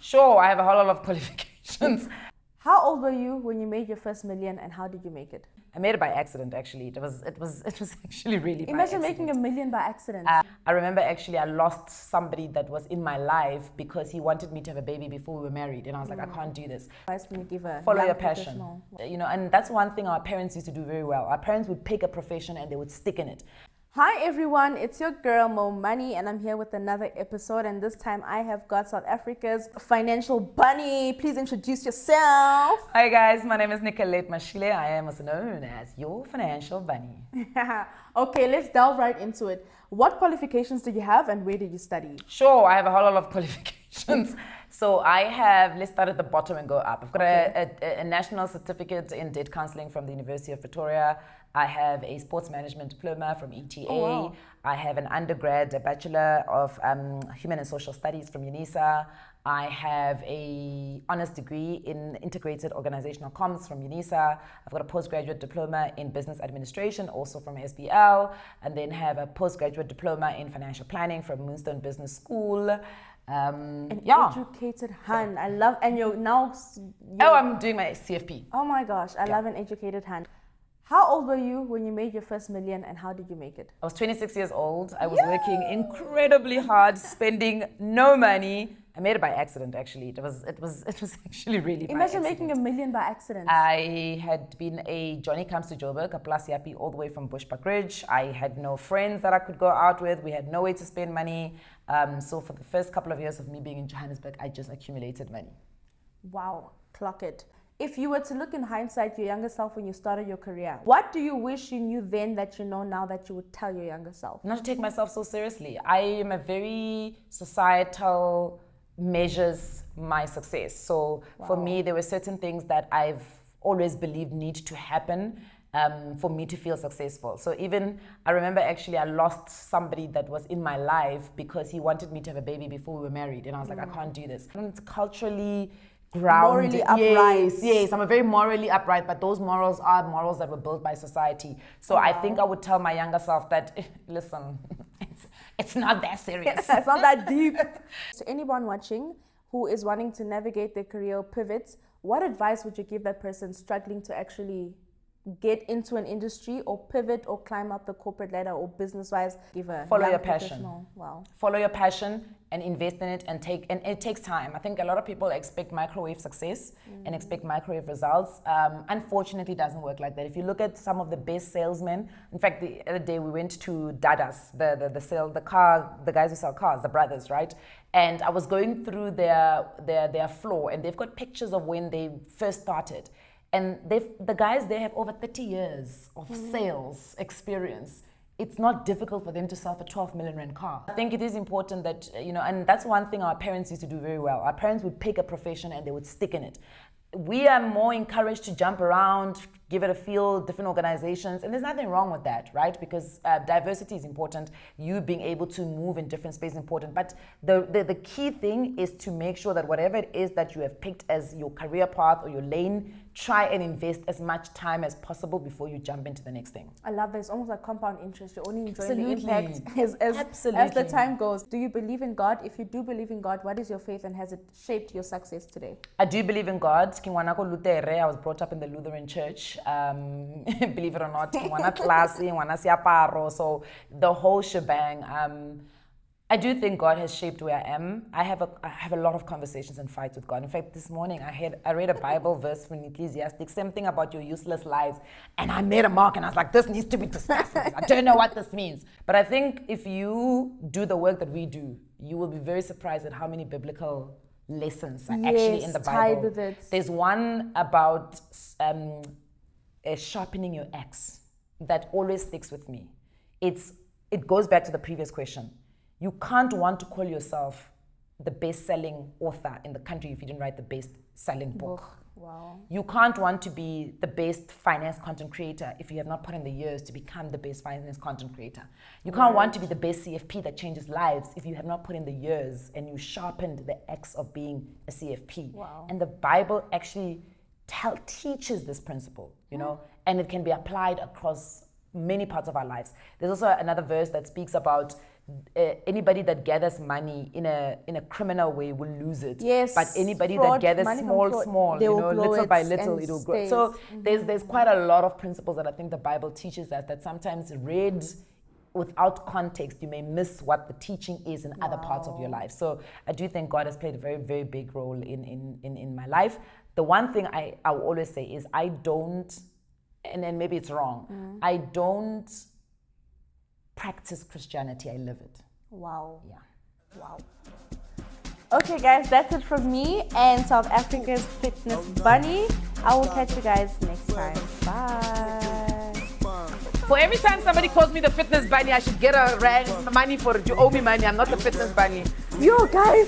Sure, I have a whole lot of qualifications. How old were you when you made your first million, and how did you make it? I made it by accident, actually. It was actually really by Imagine accident. making $1 million by accident. I remember actually I lost somebody that was in my life because he wanted me to have a baby before we were married, and I was like, I can't do this. Advice when you give a Follow young your passion. professional. You know, and that's one thing our parents used to do very well. Our parents would pick a profession and they would stick in it. Hi everyone, it's your girl Mo Money, and I'm here with another episode, and this time I have got South Africa's financial bunny. Please introduce yourself. Hi guys, my name is Nicolette Mashile. I am also known as your financial bunny. Okay, let's delve right into it. What qualifications do you have and where did you study? Sure, I have a whole lot of qualifications. So I have, let's start at the bottom and go up. I've got a national certificate in debt counseling from the University of Pretoria. I have a sports management diploma from ETA. Oh, wow. I have an undergrad, a bachelor of human and social studies from UNISA. I have a honors degree in integrated organizational comms from UNISA. I've got a postgraduate diploma in business administration, also from SBL, and then have a postgraduate diploma in financial planning from Moonstone Business School. An educated hand. I love, and I'm doing my CFP. Oh my gosh, I love an educated hand. How old were you when you made your first million, and how did you make it? I was 26 years old. I was working incredibly hard, spending no money. I made it by accident, actually. It was actually really by Imagine accident. making $1 million by accident. I had been a Johnny Comes to Joburg, a plus yappy all the way from Bushbuck Ridge. I had no friends that I could go out with. We had no way to spend money. So for the first couple of years of me being in Johannesburg, I just accumulated money. Wow, clock it. If you were to look in hindsight, your younger self when you started your career, what do you wish you knew then that you know now that you would tell your younger self? Not to take myself so seriously. I am a very societal measures my success. So for me, there were certain things that I've always believed need to happen for me to feel successful. So even, I remember actually I lost somebody that was in my life because he wanted me to have a baby before we were married. And I was like, I can't do this. And it's culturally grounded. Morally upright. Yes, I'm a very morally upright, but those morals are morals that were built by society. So I think I would tell my younger self that, listen, it's not that serious. It's not that deep. To anyone watching who is wanting to navigate their career pivots, what advice would you give that person struggling to actually get into an industry or pivot or climb up the corporate ladder or business-wise? Follow your passion. Wow. Follow your passion and invest in it, and it takes time. I think a lot of people expect microwave success and expect microwave results. Unfortunately, it doesn't work like that. If you look at some of the best salesmen, in fact, the other day we went to Dada's, the guys who sell cars, the brothers, right? And I was going through their floor, and they've got pictures of when they first started. And the guys there have over 30 years of sales experience. It's not difficult for them to sell for 12 million rand car. I think it is important that, and that's one thing our parents used to do very well. Our parents would pick a profession and they would stick in it. We are more encouraged to jump around, give it a feel, different organizations, and there's nothing wrong with that, right? Because diversity is important. You being able to move in different spaces is important. But the key thing is to make sure that whatever it is that you have picked as your career path or your lane, try and invest as much time as possible before you jump into the next thing. I love that. It's almost like compound interest. You're only enjoying the Absolutely. impact as the time goes. Do you believe in God? If you do believe in God, what is your faith and has it shaped your success today? I do believe in God. I was brought up in the Lutheran church. Believe it or not, so the whole shebang. I do think God has shaped where I am. I have a lot of conversations and fights with God. In fact, this morning I read a Bible verse from Ecclesiastes, something about your useless lives, and I made a mark and I was like, this needs to be discussed. I don't know what this means. But I think if you do the work that we do, you will be very surprised at how many biblical lessons are actually in the Bible. Tied with it. There's one about sharpening your axe that always sticks with me. It goes back to the previous question. You can't want to call yourself the best-selling author in the country if you didn't write the best-selling book. Wow. You can't want to be the best finance content creator if you have not put in the years to become the best finance content creator. You can't want to be the best CFP that changes lives if you have not put in the years and you sharpened the axe of being a CFP. Wow. And the Bible actually teaches this principle, and it can be applied across many parts of our lives. There's also another verse that speaks about anybody that gathers money in a criminal way will lose it. Yes, But anybody fraud, that gathers money from small, fraud, they will grow little by it little, and it'll grow. stays. So there's quite a lot of principles that I think the Bible teaches us that sometimes read without context, you may miss what the teaching is in other parts of your life. So I do think God has played a very, very big role in my life. The one thing I will always say is I don't, and then maybe it's wrong, I don't practice Christianity, I live it. Wow. Yeah. Wow. Okay, guys, that's it from me and South Africa's Fitness Bunny. I will catch you guys next time. Bye. For every time somebody calls me the fitness bunny, I should get a rand money for it. You owe me money. I'm not the fitness bunny. Yo, guys.